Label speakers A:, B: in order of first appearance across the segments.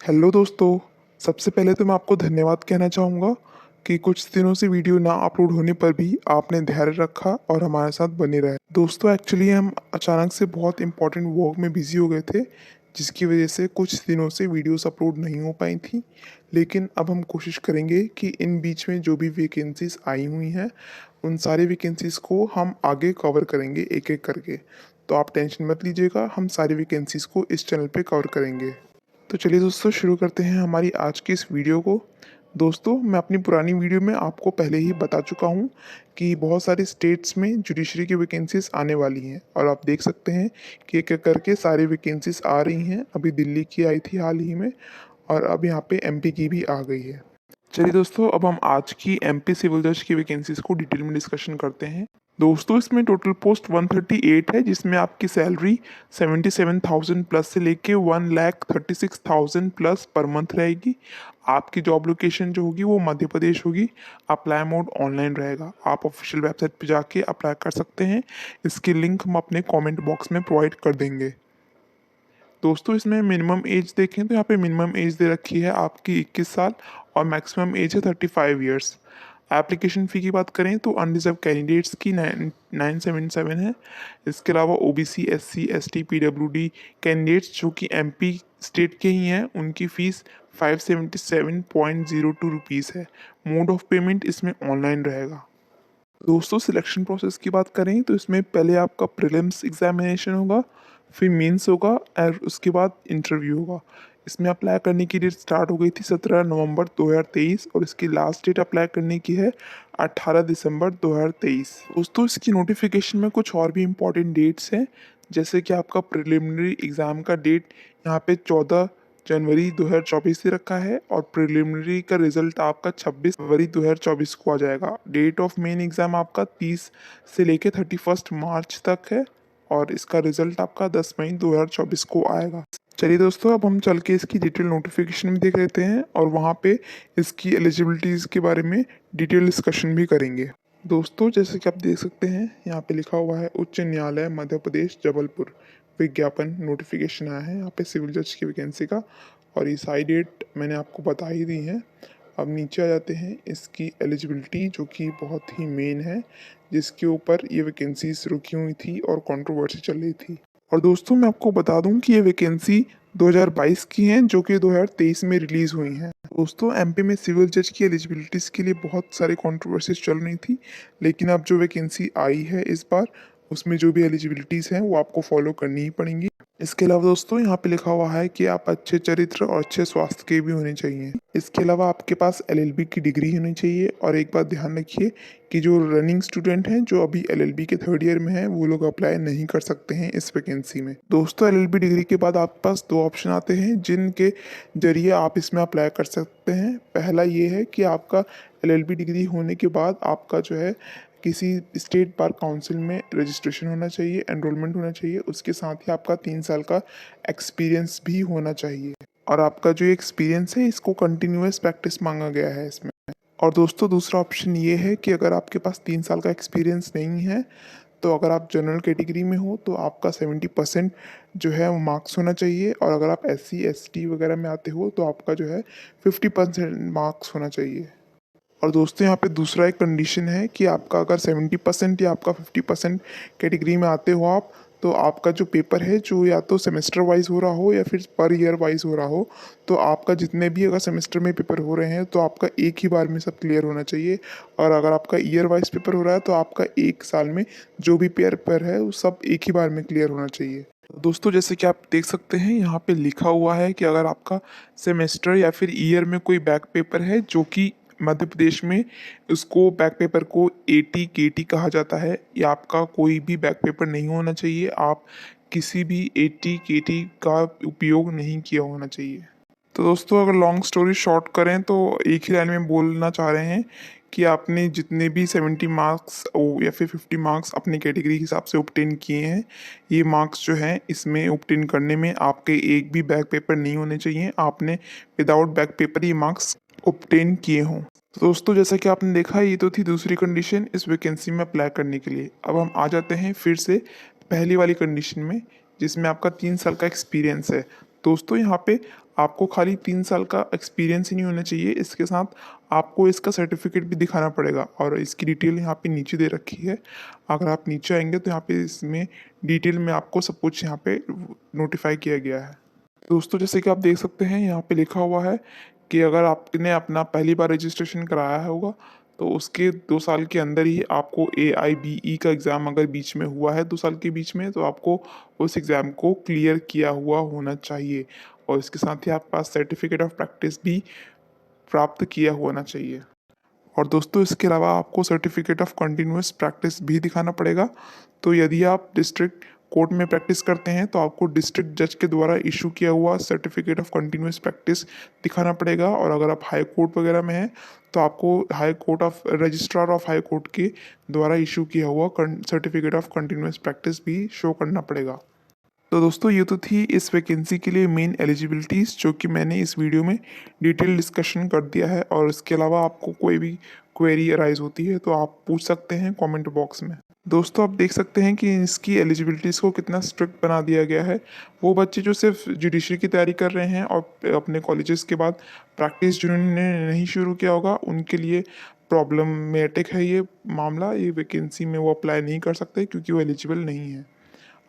A: Hello दोस्तों। सबसे पहले तो मैं आपको धन्यवाद कहना चाहूँगा कि कुछ दिनों से वीडियो ना अपलोड होने पर भी आपने धैर्य रखा और हमारे साथ बने रहे। दोस्तों एक्चुअली हम अचानक से बहुत इम्पोर्टेंट वर्क में बिजी हो गए थे, जिसकी वजह से कुछ दिनों से वीडियोस अपलोड नहीं हो पाई थी। लेकिन अब हम कोशिश करेंगे कि इन बीच में जो भी वैकेंसीज आई हुई हैं उन सारी वैकेंसीज को हम आगे कवर करेंगे एक एक करके। तो आप टेंशन मत लीजिएगा, हम सारी वैकेंसीज को इस चैनल पे कवर करेंगे। तो चलिए दोस्तों शुरू करते हैं हमारी आज की इस वीडियो को। दोस्तों मैं अपनी पुरानी वीडियो में आपको पहले ही बता चुका हूँ कि बहुत सारे स्टेट्स में जुडिशरी की वैकेंसीज आने वाली हैं और आप देख सकते हैं कि एक एक करके सारी वैकेंसीज आ रही हैं। अभी दिल्ली की आई थी हाल ही में और अब यहाँ पे एमपी की भी आ गई है। चलिए दोस्तों अब हम आज की एमपी सिविल जज की वैकेंसीज को डिटेल में डिस्कशन करते हैं। दोस्तों इसमें टोटल पोस्ट 138 है, जिसमें आपकी सैलरी 77,000 प्लस से लेके 1,36,000 प्लस पर मंथ रहेगी। आपकी जॉब लोकेशन जो होगी वो मध्य प्रदेश होगी। अप्लाई मोड ऑनलाइन रहेगा, आप ऑफिशियल वेबसाइट पे जाके अप्लाई कर सकते हैं। इसकी लिंक हम अपने कमेंट बॉक्स में प्रोवाइड कर देंगे। दोस्तों इसमें मिनिमम एज देखें तो यहाँ पे मिनिमम एज दे रखी है आपकी 21 साल और मैक्सिमम एज है 35 ईयर्स। एप्लीकेशन फ़ी की बात करें तो अनरिजर्व कैंडिडेट्स की 977 है। इसके अलावा OBC SC ST PWD candidates जो कि एमपी स्टेट के ही हैं उनकी फ़ीस 577.02 रुपीज़ है। मोड ऑफ पेमेंट इसमें ऑनलाइन रहेगा। दोस्तों सिलेक्शन प्रोसेस की बात करें तो इसमें पहले आपका प्रीलिम्स एग्जामिनेशन होगा, फिर मेंस होगा और उसके बाद इंटरव्यू होगा। इसमें अप्लाई करने की डेट स्टार्ट हो गई थी 17 नवंबर 2023 और इसकी लास्ट डेट अप्लाई करने की है 18 दिसंबर 2023। दोस्तों इसकी नोटिफिकेशन में कुछ और भी इम्पोर्टेंट डेट्स हैं, जैसे कि आपका प्रिलिमिनरी एग्ज़ाम का डेट यहाँ पे 14 जनवरी 2024 से रखा है और प्रिलिमिनरी का रिजल्ट आपका 26 फरवरी 2024 को आ जाएगा। डेट ऑफ मेन एग्ज़ाम आपका 30 से लेके 31 मार्च तक है और इसका रिजल्ट आपका 10 मई 2024 को आएगा। चलिए दोस्तों अब हम चल के इसकी डिटेल नोटिफिकेशन भी देख लेते हैं और वहाँ पे इसकी एलिजिबिलिटीज़ के बारे में डिटेल डिस्कशन भी करेंगे। दोस्तों जैसे कि आप देख सकते हैं यहाँ पे लिखा हुआ है उच्च न्यायालय मध्य प्रदेश जबलपुर विज्ञापन नोटिफिकेशन आया है यहाँ पे सिविल जज की वैकेंसी का और ये सारी डेट मैंने आपको बता ही दी है। अब नीचे आ जाते हैं इसकी एलिजिबिलिटी जो कि बहुत ही मेन है, जिसके ऊपर ये वैकेंसीज रुकी हुई थी और कंट्रोवर्सी चल रही थी। और दोस्तों मैं आपको बता दूं कि ये वैकेंसी 2022 की हैं जो कि 2023 में रिलीज़ हुई हैं। दोस्तों एमपी में सिविल जज की एलिजिबिलिटीज़ के लिए बहुत सारी कंट्रोवर्सीज चल रही थी, लेकिन अब जो वैकेंसी आई है इस बार उसमें जो भी एलिजिबिलिटीज़ हैं वो आपको फॉलो करनी ही पड़ेंगी। इसके अलावा दोस्तों यहाँ पे लिखा हुआ है कि आप अच्छे चरित्र और अच्छे स्वास्थ्य के भी होने चाहिए। इसके अलावा आपके पास एलएलबी की डिग्री होनी चाहिए और एक बात ध्यान रखिए कि जो रनिंग स्टूडेंट हैं जो अभी एलएलबी के थर्ड ईयर में हैं वो लोग अप्लाई नहीं कर सकते हैं इस वैकेंसी में। दोस्तों एलएलबी डिग्री के बाद आपके पास दो ऑप्शन आते हैं जिनके जरिए आप इसमें अप्लाई कर सकते हैं। पहला ये है कि आपका एलएलबी डिग्री होने के बाद आपका जो है किसी स्टेट बार काउंसिल में रजिस्ट्रेशन होना चाहिए, एनरोलमेंट होना चाहिए, उसके साथ ही आपका 3 साल का एक्सपीरियंस भी होना चाहिए और आपका जो एक्सपीरियंस है इसको कंटिन्यूअस प्रैक्टिस मांगा गया है इसमें। और दोस्तों दूसरा ऑप्शन ये है कि अगर आपके पास 3 साल का एक्सपीरियंस नहीं है तो अगर आप जनरल कैटेगरी में हो तो आपका 70% जो है वो मार्क्स होना चाहिए और अगर आप SC ST वगैरह में आते हो तो आपका जो है 50% मार्क्स होना चाहिए। और दोस्तों यहाँ पे दूसरा एक कंडीशन है कि आपका अगर 70% या आपका 50% कैटेगरी में आते हो आप, तो आपका जो पेपर है जो या तो सेमेस्टर वाइज हो रहा हो या फिर पर ईयर वाइज हो रहा हो, तो आपका जितने भी अगर सेमेस्टर में पेपर हो रहे हैं तो आपका एक ही बार में सब क्लियर होना चाहिए और अगर आपका ईयर वाइज पेपर हो रहा है तो आपका एक साल में जो भी पेपर है वो सब एक ही बार में क्लियर होना चाहिए। दोस्तों जैसे कि आप देख सकते हैं यहाँ पे लिखा हुआ है कि अगर आपका सेमेस्टर या फिर ईयर में कोई बैक पेपर है जो कि मध्य प्रदेश में उसको बैक पेपर को एटी केटी कहा जाता है, या आपका कोई भी बैक पेपर नहीं होना चाहिए। आप किसी भी एटी केटी का उपयोग नहीं किया होना चाहिए। तो दोस्तों अगर लॉन्ग स्टोरी शॉर्ट करें तो एक ही लाइन में बोलना चाह रहे हैं कि आपने जितने भी 70 मार्क्स या फिर 50 मार्क्स अपनी कैटेगरी के हिसाब से ऑब्टेन किए हैं, ये मार्क्स जो हैं इसमें ऑब्टेन करने में आपके एक भी बैक पेपर नहीं होने चाहिए। आपने विदाउट बैक पेपर ये मार्क्स ऑब्टेन किए हों। तो दोस्तों जैसा कि आपने देखा ये तो थी दूसरी कंडीशन इस वैकेंसी में अप्लाई करने के लिए। अब हम आ जाते हैं फिर से पहली वाली कंडीशन में जिसमें आपका 3 साल का एक्सपीरियंस है। दोस्तों यहाँ पे आपको खाली 3 साल का एक्सपीरियंस ही नहीं होना चाहिए, इसके साथ आपको इसका सर्टिफिकेट भी दिखाना पड़ेगा और इसकी डिटेल यहाँ पे नीचे दे रखी है। अगर आप नीचे आएँगे तो यहाँ पे इसमें डिटेल में आपको सब कुछ यहाँ पे नोटिफ़ाई किया गया है। दोस्तों जैसे कि आप देख सकते हैं यहाँ पे लिखा हुआ है कि अगर आपने अपना पहली बार रजिस्ट्रेशन कराया होगा तो उसके 2 साल के अंदर ही आपको AIBE का एग्ज़ाम अगर बीच में हुआ है 2 साल के बीच में तो आपको उस एग्ज़ाम को क्लियर किया हुआ होना चाहिए और इसके साथ ही आपके पास सर्टिफिकेट ऑफ प्रैक्टिस भी प्राप्त किया होना चाहिए। और दोस्तों इसके अलावा आपको सर्टिफिकेट ऑफ कंटिन्यूअस प्रैक्टिस भी दिखाना पड़ेगा। तो यदि आप डिस्ट्रिक्ट कोर्ट में प्रैक्टिस करते हैं तो आपको डिस्ट्रिक्ट जज के द्वारा इशू किया हुआ सर्टिफिकेट ऑफ कंटिन्यूअस प्रैक्टिस दिखाना पड़ेगा और अगर आप हाई कोर्ट वगैरह में हैं तो आपको high court of registrar of high court के द्वारा इशू किया हुआ सर्टिफिकेट ऑफ कंटिन्यूअस प्रैक्टिस भी शो करना पड़ेगा। तो दोस्तों ये तो थी इस वैकेंसी के लिए मेन एलिजिबिलिटीज़ जो कि मैंने इस वीडियो में डिटेल डिस्कशन कर दिया है और इसके अलावा आपको कोई भी क्वेरी अराइज होती है तो आप पूछ सकते हैं कमेंट बॉक्स में। दोस्तों आप देख सकते हैं कि इसकी एलिजिबिलिटीज़ को कितना स्ट्रिक्ट बना दिया गया है। वो बच्चे जो सिर्फ जुडिशरी की तैयारी कर रहे हैं और अपने कॉलेजेस के बाद प्रैक्टिस जिन्होंने नहीं शुरू किया होगा उनके लिए प्रॉब्लमेटिक है ये मामला। ये वैकेंसी में वो अप्लाई नहीं कर सकते क्योंकि वो एलिजिबल नहीं है।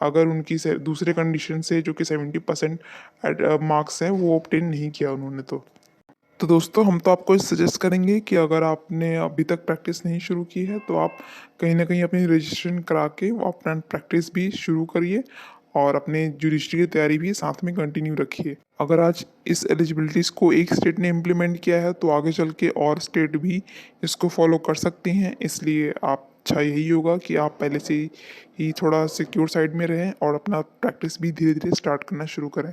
A: अगर उनकी दूसरे कंडीशन से जो कि 70% मार्क्स हैं वो ऑब्टेन नहीं किया उन्होंने तो दोस्तों हम तो आपको सजेस्ट करेंगे कि अगर आपने अभी तक प्रैक्टिस नहीं शुरू की है तो आप कहीं ना कहीं अपनी रजिस्ट्रेशन करा के वो अपना प्रैक्टिस भी शुरू करिए और अपने जुडिशरी की तैयारी भी साथ में कंटिन्यू रखिए। अगर आज इस एलिजिबिलिटीज़ को एक स्टेट ने इम्प्लीमेंट किया है तो आगे चल के और स्टेट भी इसको फॉलो कर सकती हैं, इसलिए आप अच्छा यही होगा कि आप पहले से ही थोड़ा सिक्योर साइड में रहें और अपना प्रैक्टिस भी धीरे धीरे स्टार्ट करना शुरू करें।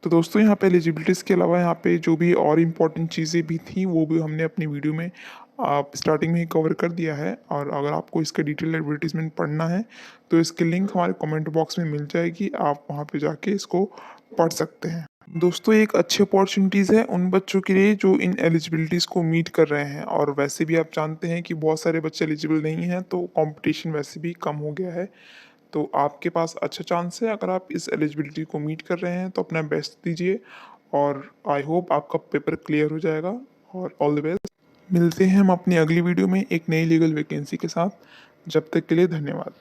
A: तो दोस्तों यहाँ पे एलिजिबिलिटीज़ के अलावा यहाँ पे जो भी और इम्पोर्टेंट चीज़ें भी थी वो भी हमने अपनी वीडियो में आप स्टार्टिंग में ही कवर कर दिया है और अगर आपको इसका डिटेल एडवर्टीजमेंट पढ़ना है तो इसकी लिंक हमारे कमेंट बॉक्स में मिल जाएगी, आप वहाँ पे जाके इसको पढ़ सकते हैं। दोस्तों एक अच्छी अपॉर्चुनिटीज़ है उन बच्चों के लिए जो इन एलिजिबिलिटीज़ को मीट कर रहे हैं और वैसे भी आप जानते हैं कि बहुत सारे बच्चे एलिजिबल नहीं हैं तो कंपटीशन वैसे भी कम हो गया है। तो आपके पास अच्छा चांस है, अगर आप इस एलिजिबिलिटी को मीट कर रहे हैं तो अपना बेस्ट दीजिए और आई होप आपका पेपर क्लियर हो जाएगा और ऑल द बेस्ट। मिलते हैं हम अपनी अगली वीडियो में एक नई लीगल वैकेंसी के साथ। जब तक के लिए धन्यवाद।